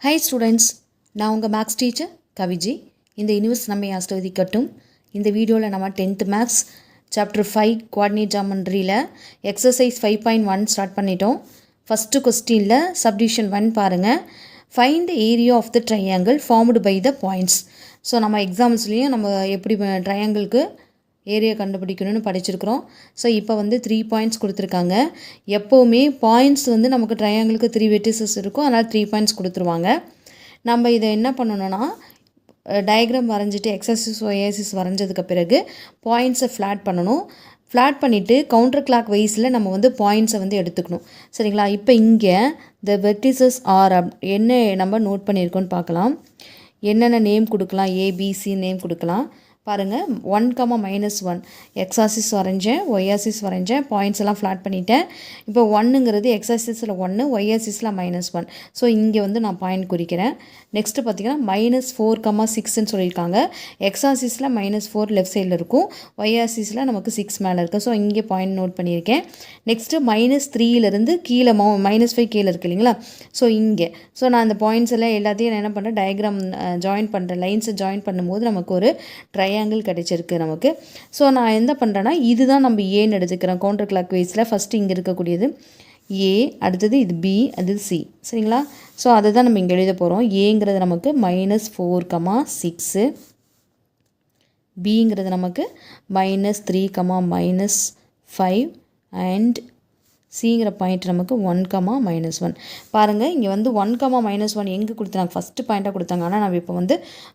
Hi students, நான் உங்கள் maths teacher கவிஜி. இந்த யூனிவர்ஸ் நம்மை ஆசிர்வதிக்கட்டும். இந்த வீடியோவில் நம்ம 10th மேக்ஸ் சாப்டர் 5 கோஆர்டினேட் ஜாமெண்ட்ரியில் எக்ஸசைஸ் 5.1 ஸ்டார்ட் பண்ணிட்டோம். ஃபஸ்ட்டு கொஸ்டினில் சப்டிவிஷன் 1 பாருங்கள். Find area of the triangle formed by the points. So நம்ம எக்ஸாம்ஸ்லேயும் நம்ம எப்படி ட்ரையாங்கிளுக்கு ஏரியா கண்டுபிடிக்கணும்னு படிச்சிருக்கிறோம். ஸோ இப்போ வந்து 3 பாயிண்ட்ஸ் கொடுத்துருக்காங்க. எப்போவுமே பாயிண்ட்ஸ் வந்து நமக்கு ட்ரையாங்கிளுக்கு 3 வெர்டிசஸ் இருக்கும், அதனால் 3 பாயிண்ட்ஸ் கொடுத்துருவாங்க. நம்ம இதை என்ன பண்ணணும்னா டயக்ராம் வரைஞ்சிட்டு எக்ஸாக்சிஸ் ஒய்-ஆக்சிஸ் வரைஞ்சதுக்கு பிறகு பாயிண்ட்ஸை ஃப்ளாட் பண்ணணும். ஃப்ளாட் பண்ணிவிட்டு கவுண்டர் கிளாக் வைஸில் நம்ம வந்து பாயிண்ட்ஸை வந்து எடுத்துக்கணும். சரிங்களா? இப்போ இங்கே த வெர்டிசஸ் ஆர் என்ன நம்ம நோட் பண்ணியிருக்கோன்னு பார்க்கலாம். என்னென்ன நேம் கொடுக்கலாம், ஏபிசி நேம் கொடுக்கலாம். பாருங்கள், 1,-1 எக்ஸாசிஸ் வரைஞ்சேன், ஒய்-ஆக்சிஸ் வரைஞ்சேன், பாயிண்ட்ஸ் எல்லாம் ஃப்ளாட் பண்ணிட்டேன். இப்போ 1ங்கிறது எக்ஸாசிஸில் 1, ஒய்-ஆக்சிஸில் -1. ஸோ இங்கே வந்து நான் பாயிண்ட் குறிக்கிறேன். நெக்ஸ்ட்டு பார்த்தீங்கன்னா -4,6ன்னு சொல்லியிருக்காங்க. எக்ஸாசிஸில் -4 லெஃப்ட் சைடில் இருக்கும், ஒய்-ஆக்சிஸில் நமக்கு 6 மேலே இருக்குது. ஸோ இங்கே பாயிண்ட் நோட் பண்ணியிருக்கேன். நெக்ஸ்ட்டு -3லேருந்து கீழே -5 கீழே இருக்குது இல்லைங்களா? ஸோ இங்கே நான் அந்த பாயிண்ட்ஸ் எல்லாம் எல்லாத்தையும் நான் என்ன பண்ணுறேன், டயக்ராம் ஜாயின் பண்ணுறேன். லைன்ஸை ஜாயின் பண்ணும்போது நமக்கு ஒரு ட்ரையாங்கிள் கிடைச்சிருக்கு நமக்கு. ஸோ நான் என்ன பண்ணுறேன்னா, இதுதான் நம்ம ஏன்னு எடுத்துக்கிறேன். கவுண்டர் கிளாக் வைஸில் ஃபஸ்ட்டு இங்கே இருக்கக்கூடியது ஏ, அடுத்தது இது பி, அது சி. சரிங்களா? ஸோ அதை தான் நம்ம இங்கே எழுத போகிறோம். ஏங்கிறது நமக்கு -4,6, பிங்கிறது நமக்கு -3,-5 அண்ட் சிங்கிற பாயிண்ட் நமக்கு 1,-1. பாருங்கள், இங்கே வந்து 1,-1 எங்கே கொடுத்தாங்க, ஃபஸ்ட்டு பாயிண்ட்டாக கொடுத்தாங்க. ஆனால் நம்ம இப்போ வந்து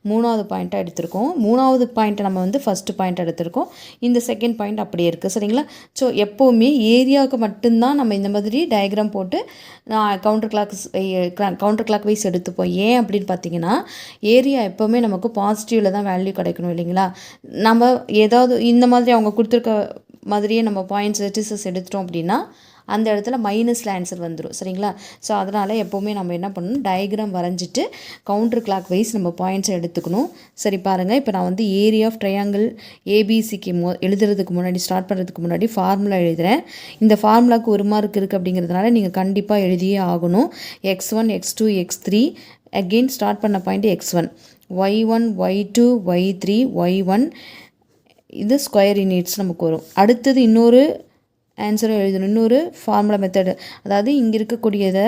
3வது பாயிண்ட்டாக எடுத்திருக்கோம். 3வது பாயிண்ட்டை நம்ம வந்து ஃபஸ்ட்டு பாயிண்ட் எடுத்திருக்கோம். இந்த செகண்ட் பாயிண்ட் அப்படியே இருக்குது. சரிங்களா? ஸோ எப்போவுமே ஏரியாவுக்கு மட்டும்தான் நம்ம இந்த மாதிரி டயக்ராம் போட்டு கவுண்டர் கிளாக் வைஸ் எடுத்துப்போம். ஏன் அப்படின்னு பார்த்தீங்கன்னா, ஏரியா எப்போவுமே நமக்கு பாசிட்டிவில் தான் வேல்யூ கிடைக்கணும் இல்லைங்களா? நம்ம ஏதாவது இந்த மாதிரி அவங்க கொடுத்துருக்க மாதிரியே நம்ம பாயிண்ட்ஸ் வெர்டிசஸ் எடுத்துட்டோம் அப்படின்னா அந்த இடத்துல மைனஸில் ஆன்சர் வந்துடும். சரிங்களா? ஸோ அதனால் எப்போவுமே நம்ம என்ன பண்ணணும், டயக்ராம் வரைஞ்சிட்டு கவுண்டர் கிளாக் வைஸ் நம்ம பாயிண்ட்ஸை எடுத்துக்கணும். சரி பாருங்கள், இப்போ நான் வந்து ஏரியா ஆஃப் ட்ரையாங்கிள் ஏபிசிக்கு எழுதுறதுக்கு முன்னாடி, ஸ்டார்ட் பண்ணுறதுக்கு முன்னாடி ஃபார்முலா எழுதுகிறேன். இந்த ஃபார்முலாவுக்கு 1 மார்க் இருக்குது அப்படிங்கிறதுனால நீங்கள் கண்டிப்பாக எழுதியே ஆகணும். x1 x2 x3 again start பண்ண point x1, y1 y2 y3 y1, இது ஸ்கொயர் யூனிட்ஸ் நமக்கு வரும். அடுத்தது இன்னொரு ஆன்சரும் எழுதணும், இன்னொரு ஃபார்முலா மெத்தடு. அதாவது இங்கே இருக்கக்கூடியதை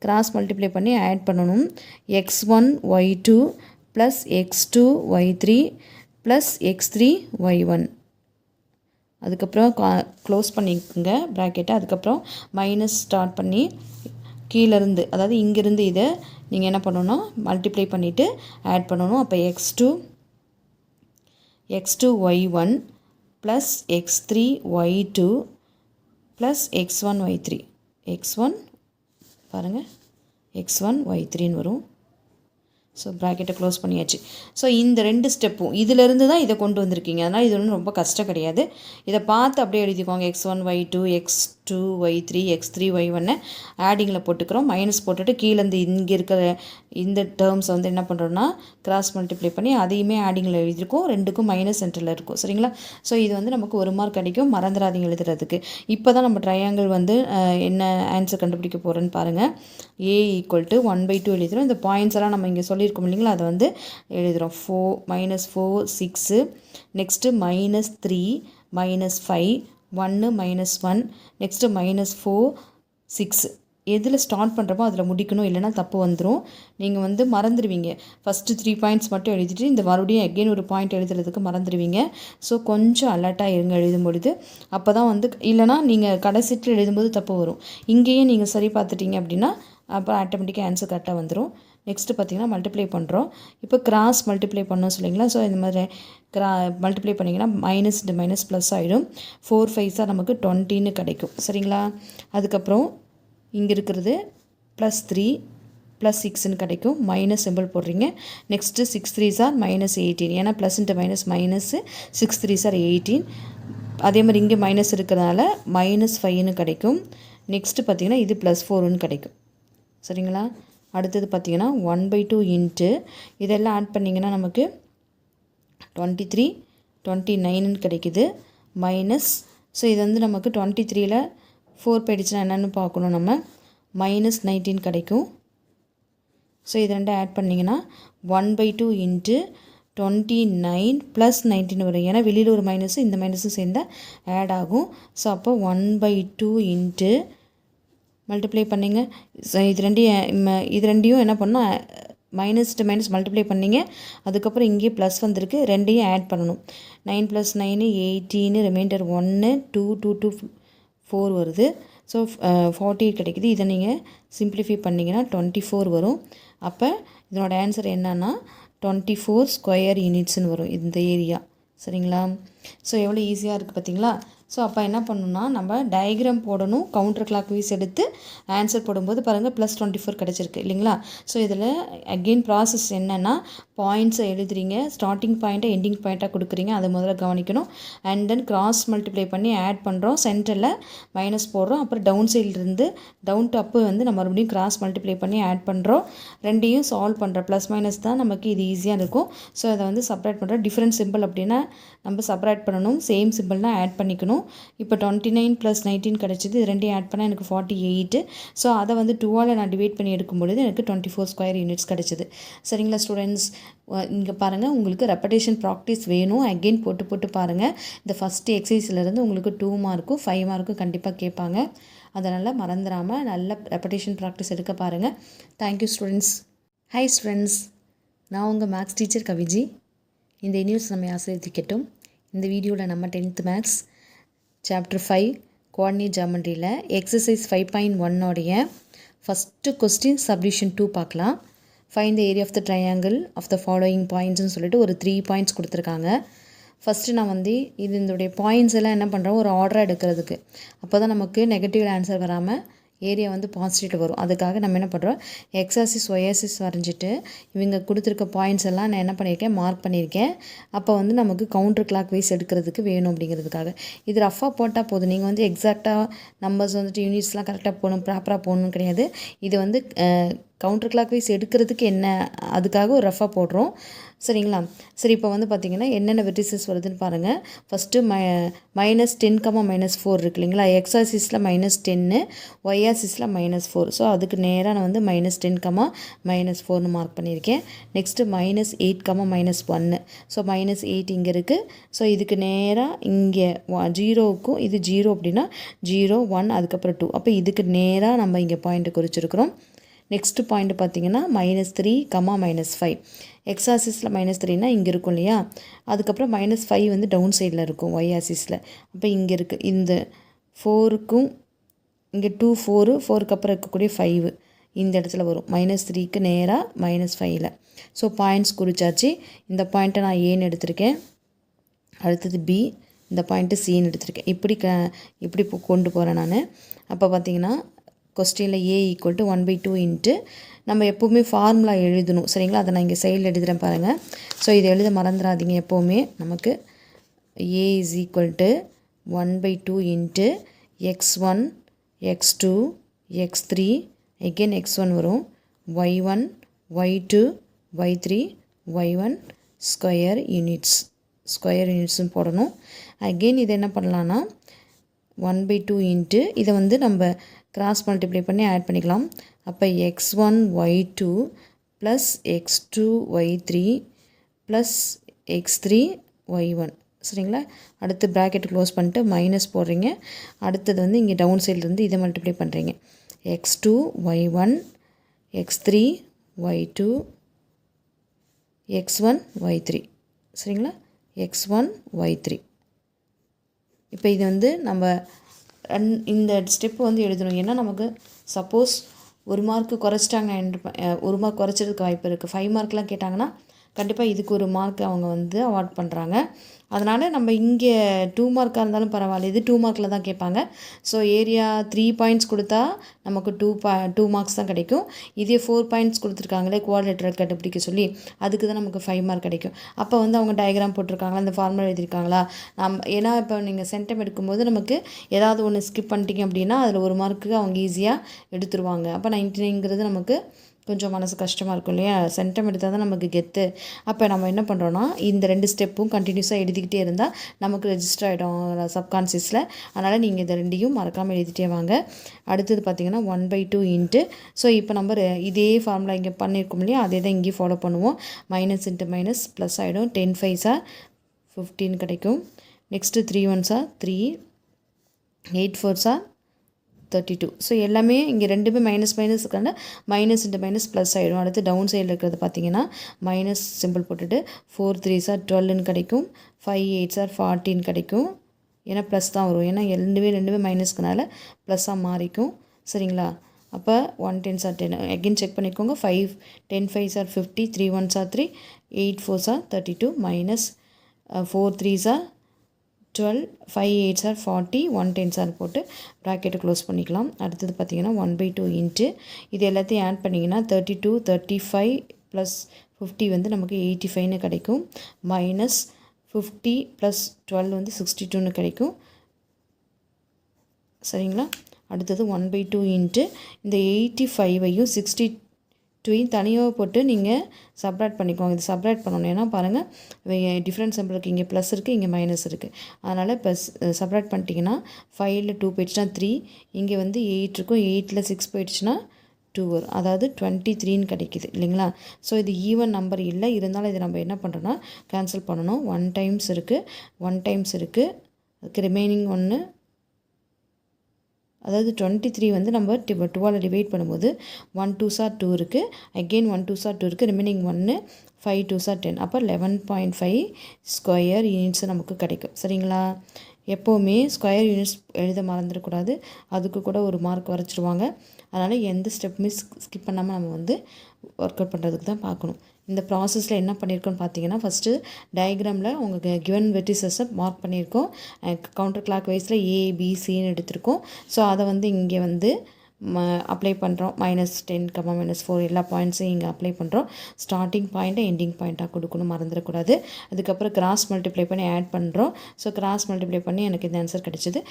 கிராஸ் மல்டிப்ளை பண்ணி ஆட் பண்ணணும். x1 y2 plus x2 y3 plus x3 y1. அதுக்கப்புறம் க்ளோஸ் பண்ணிக்கோங்க ப்ராக்கெட்டை. அதுக்கப்புறம் மைனஸ் ஸ்டார்ட் பண்ணி கீழேருந்து, அதாவது இங்கேருந்து இதை நீங்கள் என்ன பண்ணணும், மல்டிப்ளை பண்ணிவிட்டு ஆட் பண்ணணும். அப்போ x2 y1 plus x3 y2 plus x1 y3, x1 பாருங்கள் x1 y3ன்னு வரும். ஸோ ப்ராக்கெட்டை க்ளோஸ் பண்ணியாச்சு. ஸோ இந்த 2 ஸ்டெப்பும் இதிலேருந்து தான் இதை கொண்டு வந்திருக்கீங்க. அதனால் இது ஒன்றும் ரொம்ப கஷ்டம் கிடையாது. இதை பார்த்து அப்படியே எழுதிக்கோங்க. x1 y2 x2 y3 x3 y1 ஆடிங்கில் போட்டுக்கிறோம். மைனஸ் போட்டுட்டு கீழேருந்து இங்கே இருக்கிற இந்த டேர்ம்ஸை வந்து என்ன பண்ணுறோன்னா கிராஸ் மல்டிப்ளை பண்ணி அதையுமே ஆடிங்கில் எழுதியிருக்கோம். 2க்கும் மைனஸ் சென்டரில் இருக்கும். சரிங்களா? ஸோ இது வந்து நமக்கு 1 மார்க் கிடைக்கும். மறந்துடாதீங்க எழுதுறதுக்கு. இப்போ தான் நம்ம ட்ரையாங்கிள் வந்து என்ன ஆன்சர் கண்டுபிடிக்க போகிறோன்னு பாருங்கள். a = 1/2 எழுதுகிறோம். இந்த பாயிண்ட்ஸ் எல்லாம் நம்ம இங்கே சொல்லியிருக்கோம் இல்லைங்களா, அதை வந்து எழுதுகிறோம். -4 6, நெக்ஸ்ட்டு -3 -5 1 -1, நெக்ஸ்ட்டு -4 6. எதில் ஸ்டார்ட் பண்ணுறப்போ அதில் முடிக்கணும், இல்லைனா தப்பு வந்துடும். நீங்கள் வந்து மறந்துடுவீங்க. ஃபஸ்ட்டு 3 பாயிண்ட்ஸ் மட்டும் எழுதிட்டு இந்த மறுபடியும் அகெயின் ஒரு பாயிண்ட் எழுதுறதுக்கு மறந்துடுவீங்க. ஸோ கொஞ்சம் அலர்ட்டாக இருங்க எழுதும்பொழுது. அப்போ தான் வந்து, இல்லைனா நீங்கள் கடைசிட்டு எழுதும்போது தப்பு வரும். இங்கேயே நீங்கள் சரி பார்த்துட்டீங்க அப்படின்னா அப்புறம் ஆட்டோமேட்டிக்காக ஆன்சர் கரெக்டாக வந்துடும். நெக்ஸ்ட்டு பார்த்திங்கன்னா மல்டிப்ளை பண்ணுறோம். இப்போ கிராஸ் மல்டிப்ளை பண்ணோம் சொல்லிங்களா? ஸோ இந்த மாதிரி மல்டிப்ளை பண்ணிங்கன்னா மைனஸ் இந்த மைனஸ் ப்ளஸ் ஆகிடும். 4 5 நமக்கு 20ன்னு கிடைக்கும். சரிங்களா? அதுக்கப்புறம் இங்கே இருக்கிறது +3 +6ன்னு கிடைக்கும். மைனஸ் சிம்பிள் போடுறீங்க. நெக்ஸ்ட்டு 6 3s -18, ஏன்னா plus into minus minus 6 3s 18. அதே மாதிரி இங்கே மைனஸ் இருக்கிறதுனால -5ன்னு கிடைக்கும். நெக்ஸ்ட்டு பார்த்திங்கன்னா இது +4ன்னு கிடைக்கும். சரிங்களா? அடுத்தது பார்த்திங்கன்னா 1/2 இன்ட்டு இதெல்லாம் ஆட் பண்ணிங்கன்னா நமக்கு 23 29ன்னு கிடைக்குது. மைனஸ், ஸோ இது வந்து நமக்கு 23ல் 4 போயிடுச்சுன்னா என்னென்னு பார்க்கணும் நம்ம. -19 கிடைக்கும். ஸோ இது ரெண்டும் ஆட் பண்ணிங்கன்னா 1/2 இன்ட்டு 29 ப்ளஸ் 19 வரும். ஏன்னா வெளியில் ஒரு மைனஸும் இந்த மைனஸும் சேர்ந்தால் ஆட் ஆகும். ஸோ அப்போ 1/2 இன்ட்டு மல்டிப்ளை பண்ணிங்க. ஸோ இது ரெண்டையும் என்ன பண்ணால் மைனஸ் டு மைனஸ் மல்டிப்ளை பண்ணிங்க. அதுக்கப்புறம் இங்கே ப்ளஸ் வந்திருக்கு, ரெண்டையும் ஆட் பண்ணணும். 9 + 9 18, ரிமைண்டர் 1 2 2 2 4 வருது. ஸோ 48 கிடைக்குது. இதை நீங்கள் சிம்பிளிஃபை பண்ணிங்கன்னா 24 வரும். அப்போ இதனோட ஆன்சர் என்னன்னா 24 ஸ்கொயர் யூனிட்ஸ்னு வரும் இந்த ஏரியா. சரிங்களா? ஸோ எவ்வளோ ஈஸியாக இருக்குது பார்த்தீங்களா? ஸோ அப்போ என்ன பண்ணணும்னா நம்ம டயக்ராம் போடணும், கவுண்டர் கிளாக் வைஸ் எடுத்து ஆன்சர் போடும்போது பாருங்கள் +24 கிடச்சிருக்கு இல்லைங்களா? ஸோ இதில் அகெயின் ப்ராசஸ் என்னென்னா பாயிண்ட்ஸை எழுதுறீங்க, ஸ்டார்டிங் பாயிண்ட்டை எண்டிங் பாயிண்ட்டாக கொடுக்குறீங்க, அதை முதல்ல கவனிக்கணும். அண்ட் தென் கிராஸ் மல்டிப்ளை பண்ணி ஆட் பண்ணுறோம், சென்டரில் மைனஸ் போடுறோம், அப்புறம் டவுன் சைட்லேருந்து டவுன் டு அப்பு வந்து நம்ம மறுபடியும் கிராஸ் மல்டிப்ளை பண்ணி ஆட் பண்ணுறோம். ரெண்டையும் சால்வ் பண்ணுறோம். ப்ளஸ் மைனஸ் தான் நமக்கு இது ஈஸியாக இருக்கும். ஸோ அதை வந்து செப்பரேட் பண்ணுறோம். டிஃப்ரெண்ட் சிம்பிள் அப்படின்னா நம்ம செப்பரேட் பண்ணணும், சேம் சிம்பிள்னால் ஆட் பண்ணிக்கணும். இப்போ 29 + 19 கிடச்சிது. இது ரெண்டையும் ஆட் பண்ணால் எனக்கு 48. ஸோ அதை வந்து 2ஆல் நான் டிவைட் பண்ணி எடுக்கும்பொழுது எனக்கு 24 ஸ்கொயர் யூனிட்ஸ் கிடச்சிது. சரிங்களா ஸ்டூடெண்ட்ஸ்? இங்கே பாருங்கள், உங்களுக்கு ரெப்படேஷன் ப்ராக்டிஸ் வேணும். அகெயின் போட்டு பாருங்கள். இந்த ஃபஸ்ட்டு எக்ஸசைஸ்லேருந்து உங்களுக்கு 2 மார்க்கும் 5 மார்க்கும் கண்டிப்பாக கேட்பாங்க. அதனால் மறந்துடாமல் நல்ல ரெப்படேஷன் ப்ராக்டிஸ் எடுக்க பாருங்கள். Thank you students. ஹாய் ஸ்டூடெண்ட்ஸ், நான் உங்கள் மேக்ஸ் டீச்சர் கவிஜி. இந்த நியூஸ் நம்ம ஆசிரியத்திக்கட்டும். இந்த வீடியோவில் நம்ம 10th மேக்ஸ் சாப்டர் 5 கோஆர்டினேட் ஜாமெண்ட்ரியில் எக்ஸசைஸ் 5.1 ஃபஸ்ட்டு கொஸ்டின் சப்டிஷன் 2 பார்க்கலாம். Find the area of the triangle of the following பாயிண்ட்ஸ்னு சொல்லிட்டு ஒரு 3 பாயிண்ட்ஸ் கொடுத்துருக்காங்க. ஃபஸ்ட்டு நான் வந்து இதனுடைய பாயிண்ட்ஸ் எல்லாம் என்ன பண்ணுறோம், ஒரு ஆர்டராக எடுக்கிறதுக்கு. அப்போ தான் நமக்கு நெகட்டிவ் ஆன்சர் வராமல் ஏரியா வந்து பாசிட்டிவ் வரும். அதுக்காக நம்ம என்ன பண்ணுறோம், எக்ஸாசிஸ் ஒய்ஆசிஸ் வரைஞ்சிட்டு இவங்க கொடுத்துருக்க பாயிண்ட்ஸ் எல்லாம் நான் என்ன பண்ணியிருக்கேன், மார்க் பண்ணியிருக்கேன். அப்போ வந்து நமக்கு கவுண்டர் கிளாக் வைஸ் எடுக்கிறதுக்கு வேணும் அப்படிங்கிறதுக்காக. இது ரஃபாக போட்டால் போதும். நீங்கள் வந்து எக்ஸாக்டாக நம்பர்ஸ் வந்துட்டு யூனிட்ஸ்லாம் கரெக்டாக போகணும், ப்ராப்பராக போகணும்னு கிடையாது. இது வந்து கவுண்டர் கிளாக் வைஸ் எடுக்கிறதுக்கு என்ன, அதுக்காக ஒரு ரஃபாக போடுறோம். சரிங்களா? சரி, இப்போ வந்து பார்த்திங்கன்னா என்னென்ன வெர்டிசஸ் வருதுன்னு பாருங்கள். ஃபஸ்ட்டு -10, -4 இருக்கு இல்லைங்களா? எக்ஸாசிஸில் -10, ஒய்ஆசிஸில் -4. ஸோ அதுக்கு நேராக நான் வந்து -10, -4ன்னு மார்க் பண்ணியிருக்கேன். நெக்ஸ்ட்டு -8, -1. ஸோ -8 இங்கே இருக்குது. ஸோ இதுக்கு நேராக இங்கே 0க்கும் இது 0 அப்படின்னா 0 1 அதுக்கப்புறம் 2. அப்போ இதுக்கு நேராக நம்ம இங்கே பாயிண்ட்டு குறிச்சிருக்கிறோம். நெக்ஸ்ட்டு பாயிண்ட் பார்த்திங்கன்னா -3, -5. எக்ஸாசிஸில் -3னா இங்கே இருக்கும் இல்லையா? அதுக்கப்புறம் -5 வந்து டவுன் சைடில் இருக்கும் ஒய்ஆசிஸில். அப்போ இங்கே இருக்குது. இந்த 4க்கும் இங்கே 2 4க்கு அப்புறம் இருக்கக்கூடிய 5 இந்த இடத்துல வரும். -3க்கு நேராக -5ல். So points குறிச்சாச்சு. இந்த பாயிண்ட்டை நான் ஏன்னு எடுத்திருக்கேன், அடுத்தது பி, இந்த பாயிண்ட்டு சின்னு எடுத்திருக்கேன். இப்படி கொண்டு போகிறேன் நான். அப்போ பார்த்திங்கன்னா கொஸ்டினில் A = 1/2 இன்ட்டு நம்ம எப்போவுமே ஃபார்முலா எழுதணும். சரிங்களா? அதை நான் இங்கே சைடில் எழுதுகிறேன் பாருங்கள். ஸோ இதை எழுத மறந்துடாதீங்க. எப்போவுமே நமக்கு A = 1/2 into x1 x2 x3 again x1 வரும், y1 y2 y3 y1 square யூனிட்ஸ்னு போடணும். அகெயின் இதை என்ன பண்ணலான்னா 1/2 இன்ட்டு இதை வந்து நம்ம கிராஸ் மல்டிப்ளை பண்ணி ஆட் பண்ணிக்கலாம். அப்போ x1 y2 plus x2 y3 plus x3 y1. சரிங்களா? அடுத்து ப்ராக்கெட் க்ளோஸ் பண்ணிட்டு மைனஸ் போடுறீங்க. அடுத்தது வந்து இங்கே டவுன் சைட்லேருந்து இதை மல்டிப்ளை பண்ணுறீங்க. x2 y1 x3 y2 x1 y3. சரிங்களா? x1 y3. இப்போ இது வந்து நம்ம இந்த ஸ்டெப்பு வந்து எழுதணும். ஏன்னா நமக்கு சப்போஸ் 1 மார்க்கு குறைச்சிட்டாங்க, 1 மார்க் குறைச்சதுக்கு வாய்ப்பு இருக்குது. 5 மார்க்லாம் கேட்டாங்கன்னா கண்டிப்பாக இதுக்கு 1 மார்க் அவங்க வந்து அவார்ட் பண்ணுறாங்க. அதனால் நம்ம இங்கே 2 மார்க்காக இருந்தாலும் பரவாயில்ல, இது 2 மார்க்கில் தான் கேட்பாங்க. ஸோ ஏரியா 3 பாயிண்ட்ஸ் கொடுத்தா நமக்கு 2 மார்க்ஸ் தான் கிடைக்கும். இதே 4 பாயிண்ட்ஸ் கொடுத்துருக்காங்களே குவாட்ரேட்டர் கண்டுபிடிக்க சொல்லி, அதுக்கு தான் நமக்கு 5 மார்க் கிடைக்கும். அப்போ வந்து அவங்க டயக்ராம் போட்டிருக்காங்களா, அந்த ஃபார்முலா எழுதியிருக்காங்களா, ஏன்னா இப்போ நீங்கள் சென்டம் எடுக்கும்போது நமக்கு ஏதாவது ஒன்று ஸ்கிப் பண்ணிட்டீங்க அப்படின்னா அதில் 1 மார்க்கு அவங்க ஈஸியாக எடுத்துருவாங்க. அப்போ 99ங்கிறது நமக்கு கொஞ்சம் மனசு கஷ்டமாக இருக்கும் இல்லையா? சென்டம் எடுத்தால் தான் நமக்கு கெத்து. அப்போ நம்ம என்ன பண்ணுறோன்னா இந்த 2 ஸ்டெப்பும் கண்டினியூஸாக எழுதிக்கிட்டே இருந்தால் நமக்கு ரெஜிஸ்டர் ஆகிடும் சப்கான்சியஸில். அதனால் நீங்கள் இதை 2யும் மறக்காமல் எழுதிட்டே வாங்க. அடுத்தது பார்த்திங்கன்னா 1/2 இன்ட்டு. ஸோ இப்போ நம்ம இதே ஃபார்முலா இங்கே பண்ணியிருக்கோம் இல்லையா? அதே தான் இங்கேயும் ஃபாலோ பண்ணுவோம். மைனஸ் இன்ட்டு மைனஸ் ப்ளஸ் ஆகிடும். 10 5s 15 கிடைக்கும். Next 3 1s 3, 8 4s 32. ஸோ எல்லாமே இங்கே ரெண்டுமே மைனஸ் மைனஸ் இருக்காங்க. மைனஸ் இன்ட்டு மைனஸ் ப்ளஸ் ஆகிடும். அடுத்து டவுன் சைடில் இருக்கிறது பார்த்தீங்கன்னா மைனஸ் சிம்பிள் போட்டுட்டு 4 3s 12 கிடைக்கும். 5 8s 14 கிடைக்கும். ஏன்னா ப்ளஸ் தான் வரும். ஏன்னா ரெண்டுமே மைனஸ்க்குனால ப்ளஸ்ஸாக மாறிக்கும். சரிங்களா? அப்போ 1 10s 10 அகெயின் செக் பண்ணிக்கோங்க. 5 10 5s 50, 3 1s 3, 8 4s 32 minus 4 3s 12, 5 8s 40, 1 10s போட்டு ப்ராக்கெட்டை க்ளோஸ் பண்ணிக்கலாம். அடுத்தது பார்த்திங்கன்னா 1/2 இன்ட்டு இது எல்லாத்தையும் ஆட் பண்ணிங்கன்னா 32 35 ப்ளஸ் 50 வந்து நமக்கு 85ன்னு கிடைக்கும். மைனஸ் 50 ப்ளஸ் 12 வந்து 62ன்னு கிடைக்கும். சரிங்களா? அடுத்தது 1/2 இன்ட்டு இந்த 85ஐயும் 62ஐயும் தனியாக போட்டு நீங்கள் சப்ராக்ட் பண்ணிக்கோங்க. இது சப்ராக்ட் பண்ணணும். ஏன்னா பாருங்கள் டிஃப்ரெண்ட் சிம்பிளுக்கு இங்கே ப்ளஸ் இருக்குது, இங்கே மைனஸ் இருக்குது. அதனால் ப்ளஸ் சப்ராக்ட் பண்ணிட்டீங்கன்னா 5ல் 2 போயிடுச்சுன்னா 3, இங்கே வந்து 8 இருக்கும், 8ல் 6 போயிடுச்சுன்னா 2 வரும். அதாவது 23ன்னு கிடைக்கிது இல்லைங்களா? ஸோ இது ஈவன் நம்பர் இல்லை. இருந்தாலும் இதை நம்ம என்ன பண்ணுறோன்னா கேன்சல் பண்ணணும். 1 டைம்ஸ் இருக்குது, 1 டைம்ஸ் இருக்குது, அதுக்கு ரிமைனிங் 1. அதாவது 23 வந்து நம்ம 12 டிவைட் பண்ணும்போது 1 2s 2 இருக்குது, அகெயின் 1 2s 2 இருக்குது, ரிமைனிங் 1, 5 2s 10. அப்போ 11.5 ஸ்கொயர் யூனிட்ஸ் நமக்கு கிடைக்கும். சரிங்களா? எப்போவுமே ஸ்கொயர் யூனிட்ஸ் எழுத மறந்துடக்கூடாது. அதுக்கு கூட ஒரு மார்க் வரைச்சிருவாங்க. அதனால் எந்த ஸ்டெப்புமே ஸ்கிப் பண்ணாமல் நம்ம வந்து ஒர்க் அவுட் பண்ணுறதுக்கு தான் பார்க்கணும். இந்த ப்ராசஸில் என்ன பண்ணியிருக்கோன்னு பார்த்தீங்கன்னா, ஃபஸ்ட்டு டயக்ராமில் உங்களுக்கு கிவன் வெர்டிசஸை மார்க் பண்ணியிருக்கோம். கவுண்டர் கிளாக் வைஸில் ஏபிசின்னு எடுத்திருக்கோம். ஸோ அதை வந்து இங்கே வந்து அப்ளை பண்ணுறோம். -10, -4 எல்லா பாயிண்ட்ஸையும் இங்கே அப்ளை பண்ணுறோம். ஸ்டார்டிங் பாயிண்ட்டை எண்டிங் பாயிண்ட்டாக கொடுக்கணும், மறந்துடக்கூடாது. அதுக்கப்புறம் கிராஸ் மல்டிப்ளை பண்ணி ஆட் பண்ணுறோம். ஸோ கிராஸ் மல்டிப்ளை பண்ணி எனக்கு இந்த ஆன்சர் கிடச்சிது.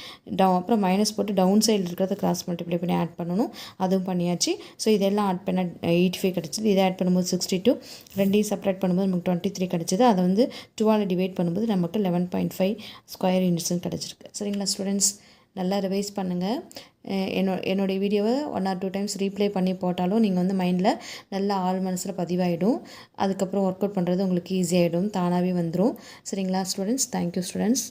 அப்புறம் மைனஸ் போட்டு டவுன் சைடில் இருக்கிறத கிராஸ் மல்டிப்ளை பண்ணி ஆட் பண்ணணும். அதுவும் பண்ணியாச்சு. ஸோ இதெல்லாம் ஆட் பண்ண 85 கிடச்சிது. இதை ஆட் பண்ணும்போது 62, ரெண்டையும் செப்பரேட் பண்ணும்போது நமக்கு 23 கிடச்சிது. அதை வந்து 2ஆல் டிவைட் பண்ணும்போது நமக்கு 11.5 ஸ்கொயர் யூனிட்ஸ்னு கிடச்சிருக்கு. சரிங்களா ஸ்டூடெண்ட்ஸ்? நல்லா ரிவைஸ் பண்ணுங்கள். என்னுடைய வீடியோவை 1 or 2 டைம்ஸ் ரீப்ளே பண்ணி போட்டாலும் நீங்கள் வந்து மைண்டில் நல்லா ஆள் மனசில் பதிவாகிடும். அதுக்கப்புறம் ஒர்க் அவுட் பண்ணுறது உங்களுக்கு ஈஸியாகிடும், தானாகவே வந்துடும். சரிங்களா ஸ்டூடெண்ட்ஸ்? Thank you students.